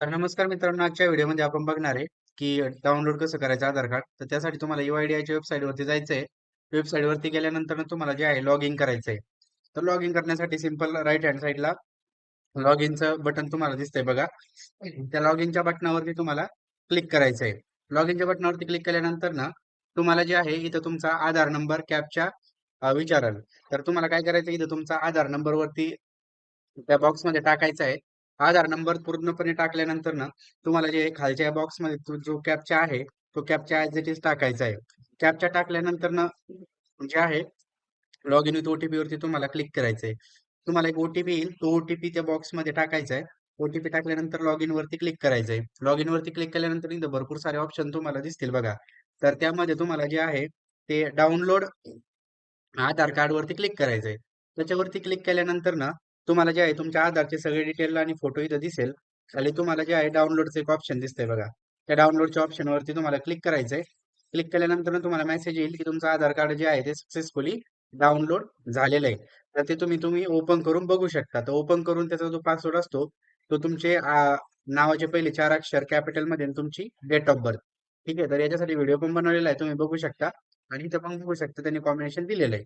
तर नमस्कार मित्रांनो, आजच्या व्हिडिओमध्ये आपण बघणार आहे की डाउनलोड कसं करायचं आधार कार्ड. तर त्यासाठी तुम्हाला UIDAI वेबसाईट वरती जायचं आहे. वेबसाईट वरती गेल्यानंतर तुम्हाला जे आहे लॉग इन करायचं आहे. तर लॉग इन करण्यासाठी सिंपल राईट हँड साईडला लॉग इनचं बटन तुम्हाला दिसतंय बघा. त्या लॉग इनच्या बटनावरती तुम्हाला क्लिक करायचं आहे. लॉग इनच्या बटनावरती क्लिक केल्यानंतर ना तुम्हाला जे आहे इथं तुमचा आधार नंबर कॅपचा विचाराल. तर तुम्हाला काय करायचं, इथं तुमचा आधार नंबर वरती त्या बॉक्समध्ये टाकायचा आहे. आधार नंबर पूर्णपणे टाकल्यानंतर ना तुम्हाला जे खालच्या बॉक्समध्ये जो कॅपचा आहे तो कॅपचा ॲज इट इज टाकायचा आहे. कॅपचा टाकल्यानंतर ना जे आहे लॉग इन विथ ओटीपी वरती तुम्हाला क्लिक करायचं आहे. तुम्हाला एक ओटीपी येईल, तो ओटीपी त्या बॉक्समध्ये टाकायचा आहे. ओटीपी टाकल्यानंतर लॉग इन वरती क्लिक करायचं आहे. लॉग इन वरती क्लिक केल्यानंतर इथं भरपूर सारे ऑप्शन तुम्हाला दिसतील बघा. तर त्यामध्ये तुम्हाला जे आहे ते डाउनलोड आधार कार्ड वरती क्लिक करायचंय. त्याच्यावरती क्लिक केल्यानंतर ना तुम्हाला जे आहे तुमच्या आधारचे सगळे डिटेल आणि फोटो इथं दिसेल. खाली तुम्हाला जे आहे डाउनलोडचं एक ऑप्शन दिसतंय बघा. त्या डाउनलोडच्या ऑप्शन वरती तुम्हाला क्लिक करायचंय. क्लिक केल्यानंतर ना तुम्हाला मेसेज येईल की तुमचं आधार कार्ड जे आहे ते सक्सेसफुली डाउनलोड झालेलं आहे. तर ते तुम्ही तुम्ही ओपन करून बघू शकता. तर ओपन करून त्याचा जो पासवर्ड असतो तो तुमचे नावाचे पहिले 4 अक्षर कॅपिटल मध्ये आणि तुमची डेट ऑफ बर्थ. ठीक आहे. तर याच्यासाठी व्हिडिओ पण बनवलेला आहे, तुम्ही बघू शकता. आणि इथं पण बघू शकता त्यांनी कॉम्बिनेशन दिलेलं आहे.